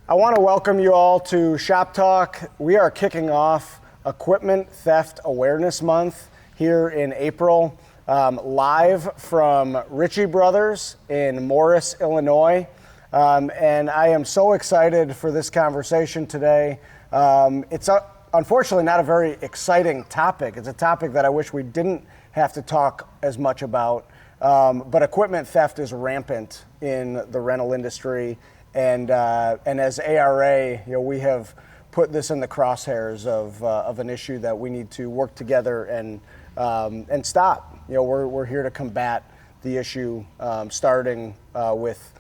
I want to welcome you all to Shop Talk. We are kicking off Equipment Theft Awareness Month here in April, live from Ritchie Brothers in Morris, Illinois. And I am so excited for this conversation today. It's unfortunately not a very exciting topic. It's a topic that I wish we didn't have to talk as much about. But equipment theft is rampant in the rental industry. And as ARA, we have put this in the crosshairs of an issue that we need to work together and stop. We're here to combat the issue, starting with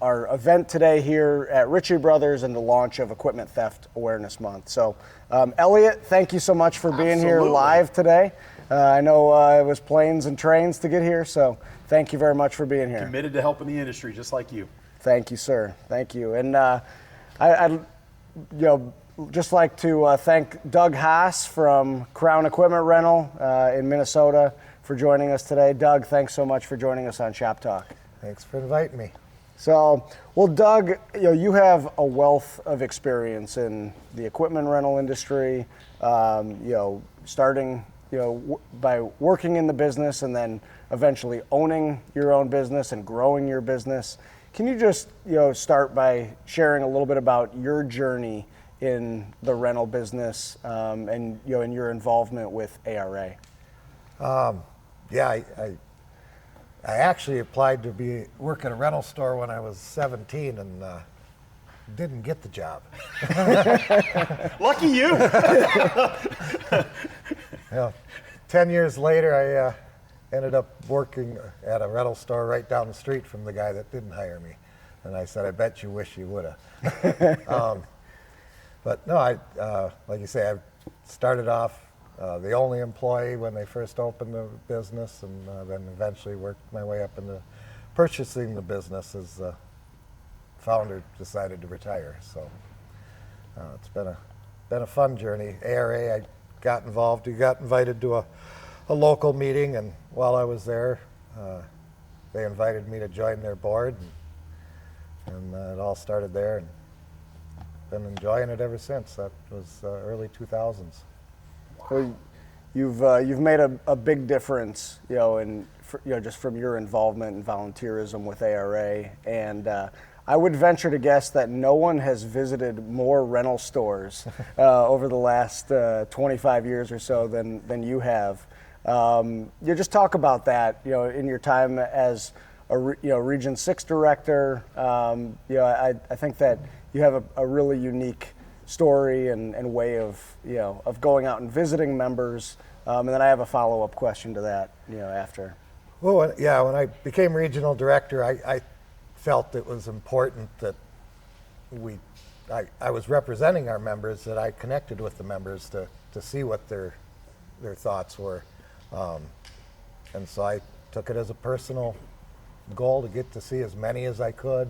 our event today here at Ritchie Brothers and the launch of Equipment Theft Awareness Month. So, Elliot, thank you so much for being here live today. I know it was planes and trains to get here, so thank you very much for being here. Committed to helping the industry, just like you. Thank you, sir. Thank you. And I'd just like to thank Doug Haas from Crown Equipment Rental in Minnesota for joining us today. Doug, thanks so much for joining us on Shop Talk. Thanks for inviting me. So, well, Doug, you have a wealth of experience in the equipment rental industry. Starting by working in the business and then eventually owning your own business and growing your business. Can you just start by sharing a little bit about your journey in the rental business and your involvement with ARA? I actually applied to work at a rental store when I was 17 and didn't get the job. Lucky you. 10 years later, I ended up working at a rental store right down the street from the guy that didn't hire me. And I said, I bet you wish you would have. But no, like you say, I started off the only employee when they first opened the business, and then eventually worked my way up into purchasing the business as the founder decided to retire. So it's been a fun journey. ARA, I got involved. We got invited to a local meeting, and while I was there, they invited me to join their board, and it all started there, and been enjoying it ever since. That was early 2000s. Well, you've made a big difference, just from your involvement and volunteerism with ARA, and I would venture to guess that no one has visited more rental stores over the last 25 years or so than you have. Just talk about that, in your time as a Region 6 director. I think that you have a really unique story and way of going out and visiting members. And then I have a follow-up question to that, after. Well, when I became regional director, I felt it was important that I was representing our members, that I connected with the members to see what their thoughts were. And so I took it as a personal goal to get to see as many as I could,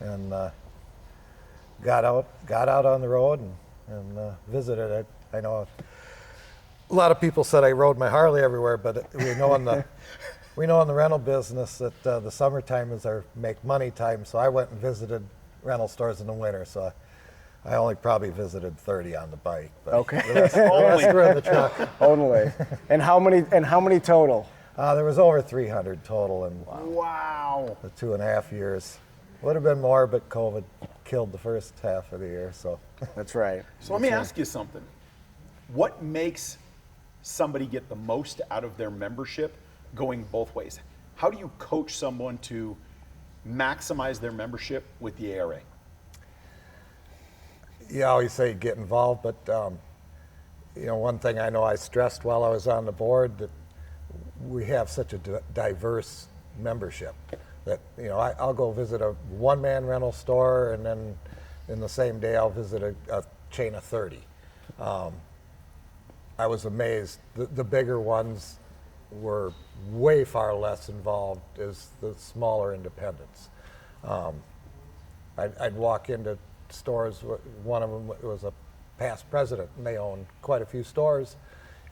and got out on the road and visited it. I know a lot of people said I rode my Harley everywhere, but we know in the rental business that the summertime is our make money time. So I went and visited rental stores in the winter. So I only probably visited 30 on the bike. But okay. The rest were in the truck. Only. And how many total? There was over 300 total in Wow. the 2.5 years. Would have been more, but COVID killed the first half of the year. So That's right. So let me ask you something. What makes somebody get the most out of their membership going both ways? How do you coach someone to maximize their membership with the ARA? You always say get involved, but one thing I know I stressed while I was on the board, that we have such a diverse membership that I'll go visit a one-man rental store, and then in the same day I'll visit a chain of 30. I was amazed. The bigger ones were way far less involved as the smaller independents. I'd walk into stores. One of them was a past president, and they owned quite a few stores.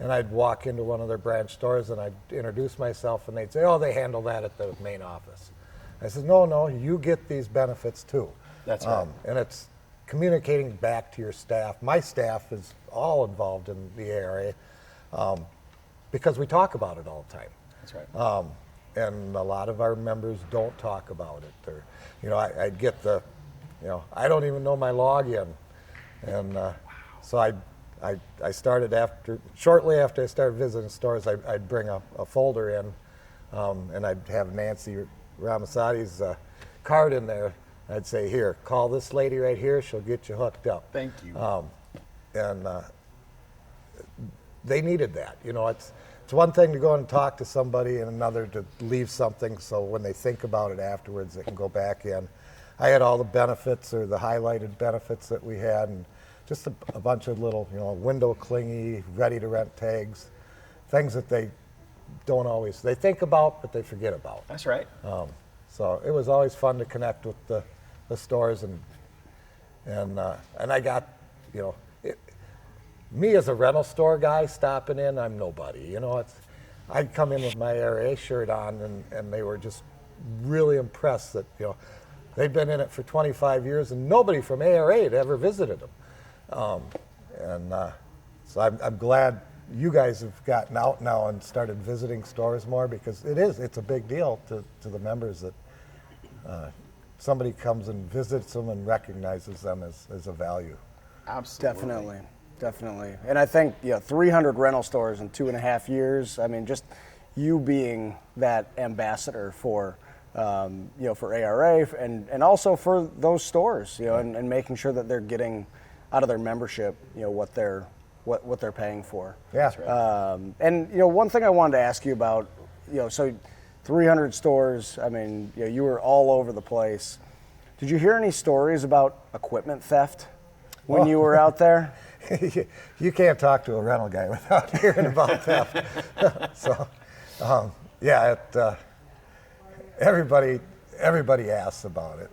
And I'd walk into one of their branch stores, and I'd introduce myself, and they'd say, "Oh, they handle that at the main office." I said, "No, you get these benefits too." That's right. And it's communicating back to your staff. My staff is all involved in the ARA because we talk about it all the time. That's right. And a lot of our members don't talk about it. Or, I'd get I don't even know my login. And so I started shortly after I started visiting stores, I'd bring a folder in and I'd have Nancy Ramasati's card in there. I'd say, here, call this lady right here. She'll get you hooked up. Thank you. And they needed that. It's one thing to go and talk to somebody and another to leave something so when they think about it afterwards, they can go back in. I had all the benefits or the highlighted benefits that we had and just a bunch of little, window clingy, ready to rent tags, things that they they think about, but they forget about. That's right. So it was always fun to connect with the stores and I got, me as a rental store guy stopping in, I'm nobody. I'd come in with my ARA shirt on and they were just really impressed that, they'd been in it for 25 years and nobody from ARA had ever visited them. So I'm glad you guys have gotten out now and started visiting stores more because it's a big deal to the members that somebody comes and visits them and recognizes them as a value. Absolutely. Definitely. And I think 300 rental stores in 2.5 years. I mean, just you being that ambassador for for ARA and also for those stores, and making sure that they're getting out of their membership, what they're paying for. Yeah. That's right. And one thing I wanted to ask you about, so 300 stores. I mean, you were all over the place. Did you hear any stories about equipment theft when you were out there? You can't talk to a rental guy without hearing about theft. So, everybody asks about it,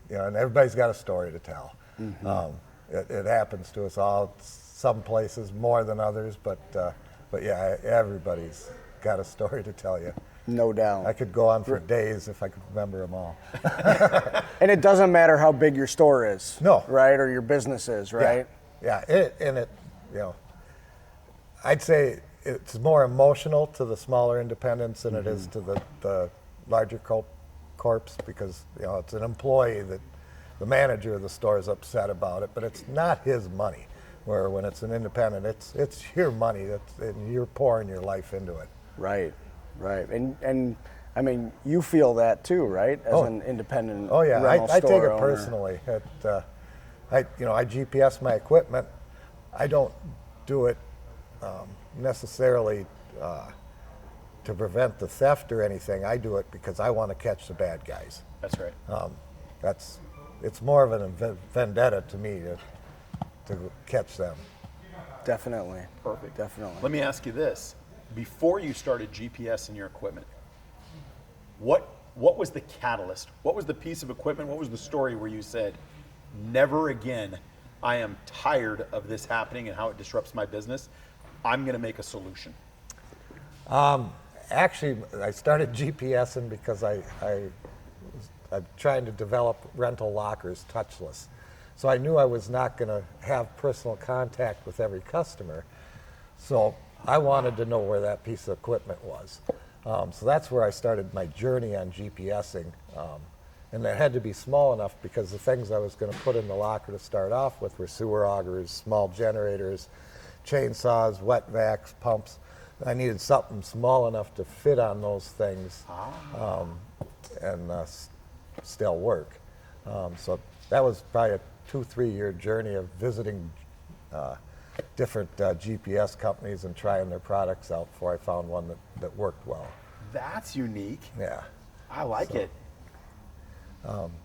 and everybody's got a story to tell. Mm-hmm. It happens to us all. Some places more than others, but yeah, everybody's got a story to tell you. No doubt. I could go on for days if I could remember them all. And it doesn't matter how big your store is. No. Right? Or your business is, right? Yeah. I'd say it's more emotional to the smaller independents than it is to the larger corps because, it's an employee that the manager of the store is upset about it, but it's not his money. Where when it's an independent, it's your money and you're pouring your life into it. Right. And I mean, you feel that too, right? As an independent. Oh yeah, rental I store take it owner. personally. I GPS my equipment. I don't do it necessarily to prevent the theft or anything. I do it because I want to catch the bad guys. That's right. It's more of a vendetta to me to catch them. Definitely. Perfect. Definitely. Let me ask you this. Before you started GPS in your equipment, what was the catalyst? What was the piece of equipment? What was the story where you said, never again, I am tired of this happening and how it disrupts my business. I'm going to make a solution. Actually, I started GPSing because I'm trying to develop rental lockers touchless. So I knew I was not going to have personal contact with every customer. So I wanted to know where that piece of equipment was. So that's where I started my journey on GPSing. And it had to be small enough because the things I was going to put in the locker to start off with were sewer augers, small generators, chainsaws, wet vacs, pumps. I needed something small enough to fit on those things and still work. So that was probably a 2-3 year journey of visiting different GPS companies and trying their products out before I found one that worked well. That's unique. Yeah. I like it.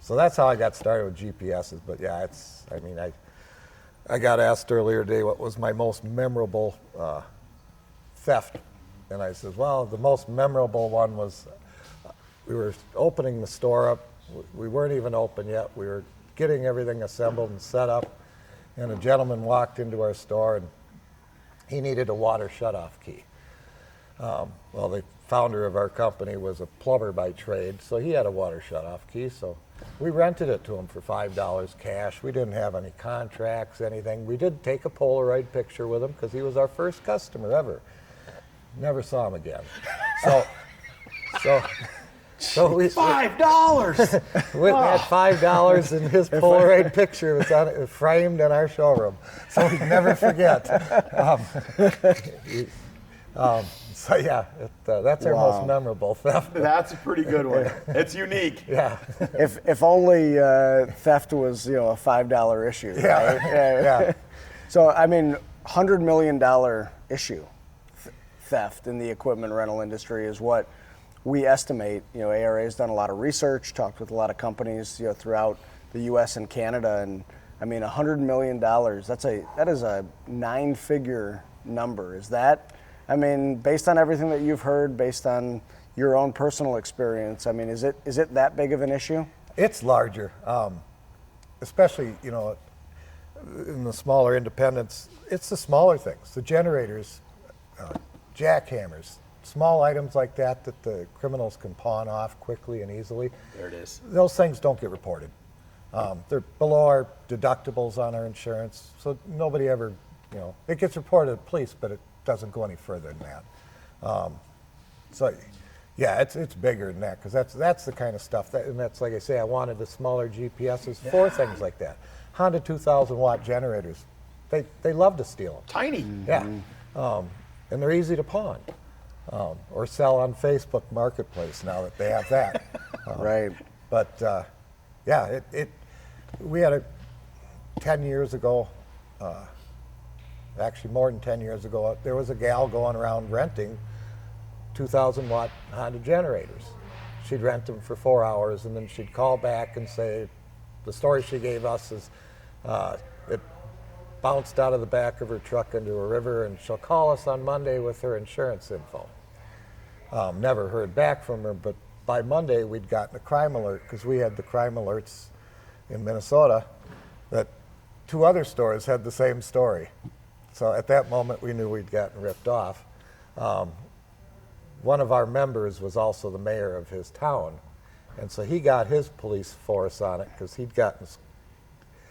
So that's how I got started with GPSs. But yeah, I got asked earlier today what was my most memorable theft. And I said, well, the most memorable one was we were opening the store up. We weren't even open yet. We were getting everything assembled and set up. And a gentleman walked into our store and he needed a water shutoff key. Well, the founder of our company was a plumber by trade, so he had a water shutoff key. So We rented it to him for $5 cash. We didn't have any contracts, anything. We did take a Polaroid picture with him because he was our first customer ever. Never saw him again. So we $5. we had $5 and his Polaroid picture was on it, framed in our showroom. So we'd never forget. So yeah, that's our most memorable theft. That's a pretty good one. It's unique. Yeah. If only theft was, a $5 issue. Yeah. Right? Yeah. So I mean, $100 million issue theft in the equipment rental industry is what we estimate. ARA has done a lot of research, talked with a lot of companies, throughout the U.S. and Canada, and I mean, $100 million. That is a 9-figure number. Is that? I mean, based on everything that you've heard, based on your own personal experience, I mean, is it that big of an issue? It's larger, especially in the smaller independents. It's the smaller things, the generators, jackhammers, small items like that the criminals can pawn off quickly and easily. There it is. Those things don't get reported. They're below our deductibles on our insurance, so nobody ever, it gets reported to the police, but it doesn't go any further than that. So, yeah, it's bigger than that, because that's the kind of stuff and that's, like I say, I wanted the smaller GPSs for things like that. Honda 2,000 watt generators, they love to steal them. Tiny. Yeah, and they're easy to pawn or sell on Facebook Marketplace now that they have that. Right. But yeah, we had 10 years ago. Actually, more than 10 years ago, there was a gal going around renting 2,000 watt Honda generators. She'd rent them for 4 hours, and then she'd call back and say, the story she gave us is it bounced out of the back of her truck into a river, and she'll call us on Monday with her insurance info. Never heard back from her, but by Monday we'd gotten a crime alert, because we had the crime alerts in Minnesota, that 2 other stores had the same story. So at that moment, we knew we'd gotten ripped off. One of our members was also the mayor of his town, and so he got his police force on it, because he'd gotten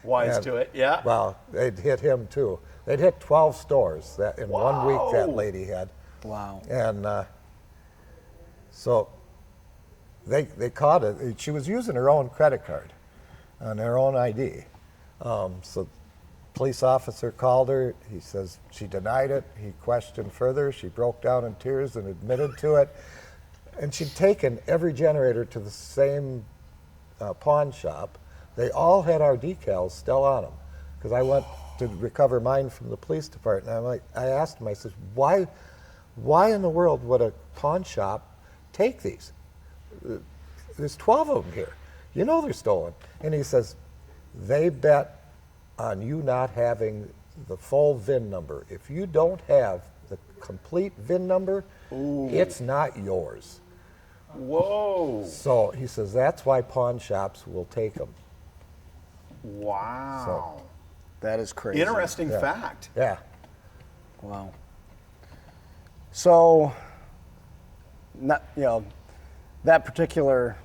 Wise to it, yeah. Well, they'd hit him too. They'd hit 12 stores that in 1 week that lady had. Wow. And so they caught it. She was using her own credit card and her own ID. So police officer called her. He says she denied it. He questioned further. She broke down in tears and admitted to it. And she'd taken every generator to the same pawn shop. They all had our decals still on them, because I went to recover mine from the police department. And I asked him, I said, why in the world would a pawn shop take these? There's 12 of them here. They're stolen. And he says, they bet on you not having the full VIN number. If you don't have the complete VIN number, it's not yours. Whoa. So he says that's why pawn shops will take them. Wow. That is crazy. Interesting fact. Yeah. Wow. So, that particular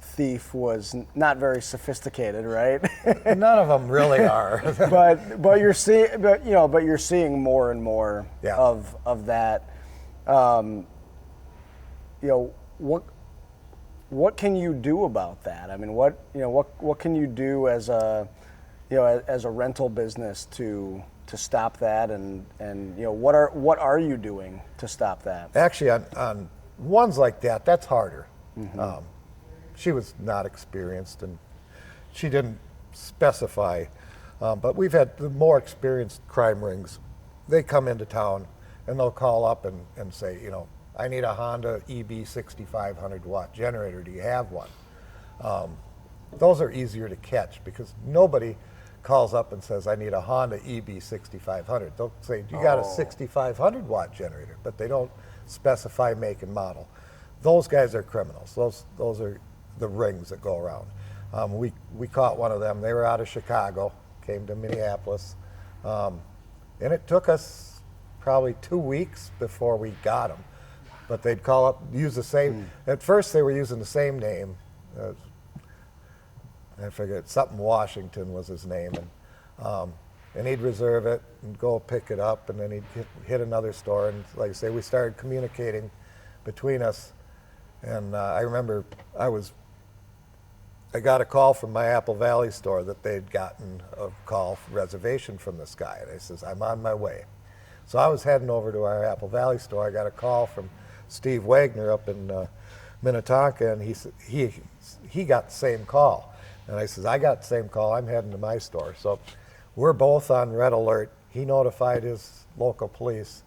thief was not very sophisticated, right? None of them really are. but you're seeing more and more of that. What can you do about that? I mean, what can you do as a rental business to stop that, and what are you doing to stop that? Actually, on ones like that, that's harder. Mm-hmm. She was not experienced, and she didn't specify. But we've had the more experienced crime rings. They come into town, and they'll call up and say, I need a Honda EB 6500 watt generator. Do you have one? Those are easier to catch, because nobody calls up and says, I need a Honda EB 6500. They'll say, you got a 6500 watt generator, but they don't specify make and model. Those guys are criminals. Those are the rings that go around. We caught one of them. They were out of Chicago, came to Minneapolis, and it took us probably 2 weeks before we got them. But they'd call up, use the same. At first, they were using the same name, I figured something Washington was his name, and he'd reserve it and go pick it up, and then he'd hit another store, and like I say, we started communicating between us. And I remember I got a call from my Apple Valley store that they'd gotten a call reservation from this guy, and I says, I'm on my way. So I was heading over to our Apple Valley store. I got a call from Steve Wagner up in Minnetonka, and he got the same call. And I says, I got the same call. I'm heading to my store. So we're both on red alert. He notified his local police.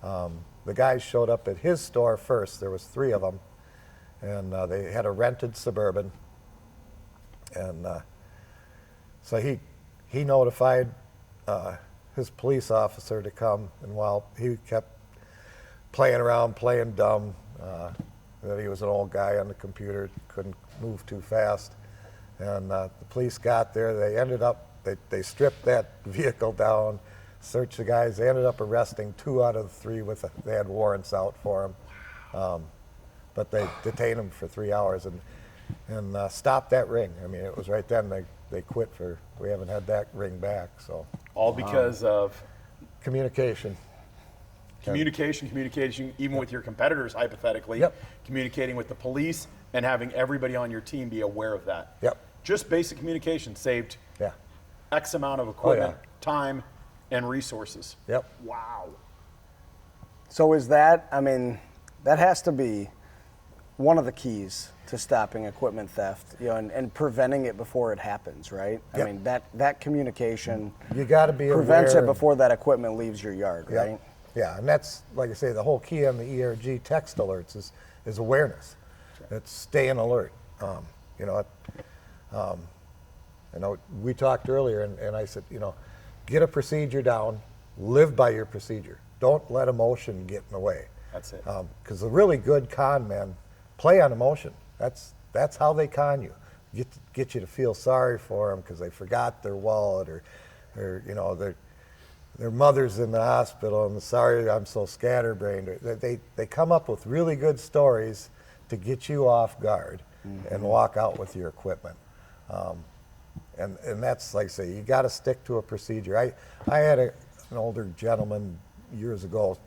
The guys showed up at his store first. There was 3 of them, and they had a rented Suburban. And so he notified his police officer to come, and while he kept playing around, playing dumb, that he was an old guy on the computer, couldn't move too fast. And the police got there. They stripped that vehicle down, searched the guys. They ended up arresting 2 out of the 3 they had warrants out for them. But they detained them for 3 hours and stopped that ring. I mean, it was right then they quit we haven't had that ring back. So All because of communication. Communication, even with your competitors, hypothetically. Yep. Communicating with the police and having everybody on your team be aware of that. Yep. Just basic communication saved Yeah. X amount of equipment, yeah. time, and resources. Yep. Wow. So is that, I mean, that has to be one of the keys to stopping equipment theft, and preventing it before it happens, right? Yep. I mean, that communication You got to be prevents aware. it before that equipment leaves your yard, Yep. right? Yeah, and that's, like I say, the whole key on the ERG text alerts is awareness. It's staying alert. We talked earlier, and I said, get a procedure down, live by your procedure. Don't let emotion get in the way. That's it. Because the really good con men play on emotion. That's how they con you. Get you to feel sorry for them because they forgot their wallet, or their mother's in the hospital and sorry I'm so scatterbrained. They come up with really good stories to get you off guard and walk out with your equipment. And that's, like I say, you got to stick to a procedure. I had an older gentleman years ago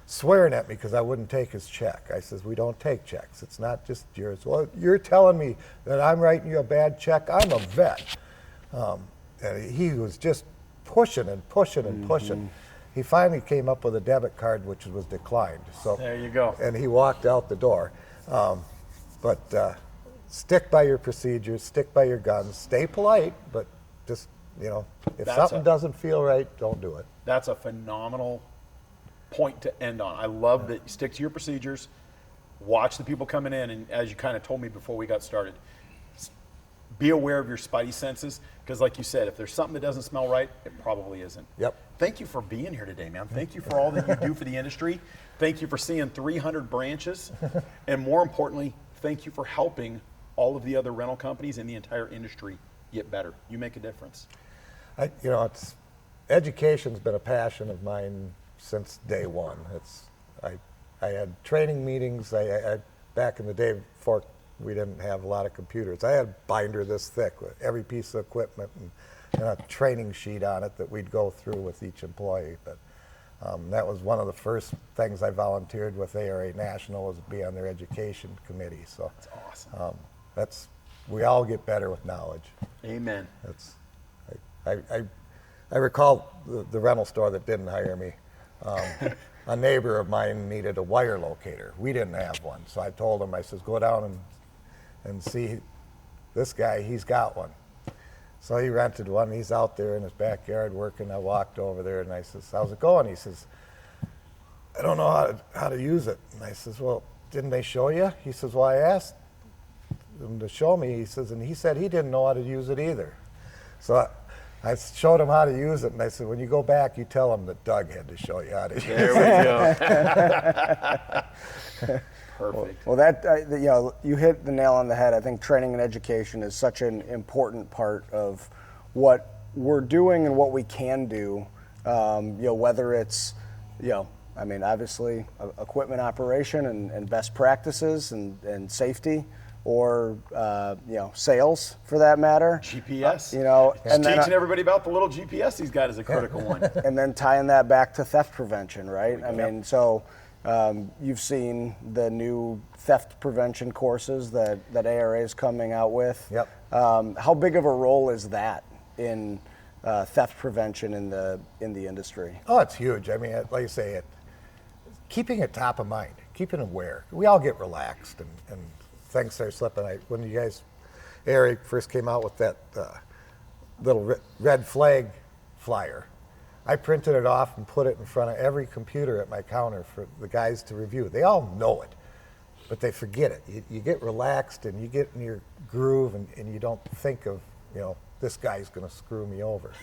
swearing at me because I wouldn't take his check. I says, we don't take checks. It's not just yours. Well, you're telling me that I'm writing you a bad check? I'm a vet. And he was just pushing and pushing and pushing. He finally came up with a debit card, which was declined. So There you go. And he walked out the door. But stick by your procedures, stick by your guns, stay polite, but just, if That's something doesn't feel right, don't do it. That's a phenomenal point to end on. I love that you stick to your procedures, watch the people coming in, and as you kind of told me before we got started, be aware of your spidey senses, because like you said, if there's something that doesn't smell right, it probably isn't. Yep. Thank you for being here today, man. Thank you for all that you do for the industry. Thank you for seeing 300 branches. And more importantly, thank you for helping all of the other rental companies in the entire industry get better. You make a difference. Education's been a passion of mine since day one. I had training meetings. I back in the day before we didn't have a lot of computers. I had a binder this thick with every piece of equipment and a training sheet on it that we'd go through with each employee. But that was one of the first things I volunteered with ARA National, was to be on their education committee. So That's awesome. We all get better with knowledge. Amen. I recall the rental store that didn't hire me. A neighbor of mine needed a wire locator. We didn't have one, so I told him, I says, go down and see this guy, he's got one. So he rented one. He's out there in his backyard working. I walked over there and I says, how's it going? He says, I don't know how to use it. And I says, well, didn't they show you? He says, well, I asked them to show me. He says, and he said he didn't know how to use it either. So I showed him how to use it, and I said, when you go back, you tell him that Doug had to show you how to use it. There we go. Perfect. Well, that you hit the nail on the head. I think training and education is such an important part of what we're doing and what we can do. Whether it's, obviously equipment operation and best practices and safety, or sales for that matter. GPS. And then teaching everybody about the little GPS he's got is a critical one. and then tying that back to theft prevention, right? I mean, so you've seen the new theft prevention courses that ARA is coming out with. Yep. How big of a role is that in theft prevention in the industry? Oh, it's huge. I mean, like you say, keeping it top of mind, keeping aware. We all get relaxed and things start slipping. When you guys, ARA first came out with that little red flag flyer, I printed it off and put it in front of every computer at my counter for the guys to review. They all know it, but they forget it. You get relaxed and you get in your groove and you don't think of, this guy's going to screw me over.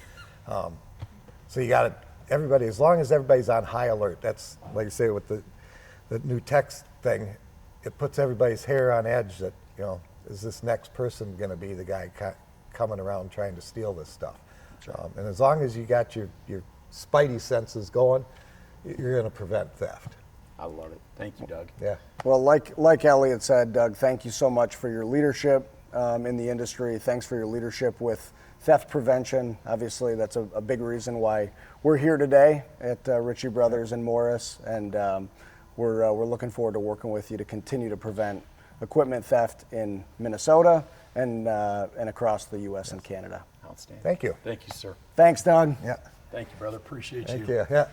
So you got to, everybody, as long as everybody's on high alert, that's, like you say, with the new text thing, it puts everybody's hair on edge that, is this next person going to be the guy coming around trying to steal this stuff? And as long as you got your spidey senses going, you're going to prevent theft. I love it. Thank you, Doug. Yeah. Well, like Elliot said, Doug, thank you so much for your leadership in the industry. Thanks for your leadership with theft prevention. Obviously, that's a big reason why we're here today at Ritchie Brothers in Morris, and we're looking forward to working with you to continue to prevent equipment theft in Minnesota and across the U.S. and Canada. Outstanding. Thank you. Thank you, sir. Thanks, Doug. Yeah. Thank you, brother. Appreciate Thank you. you. Yeah.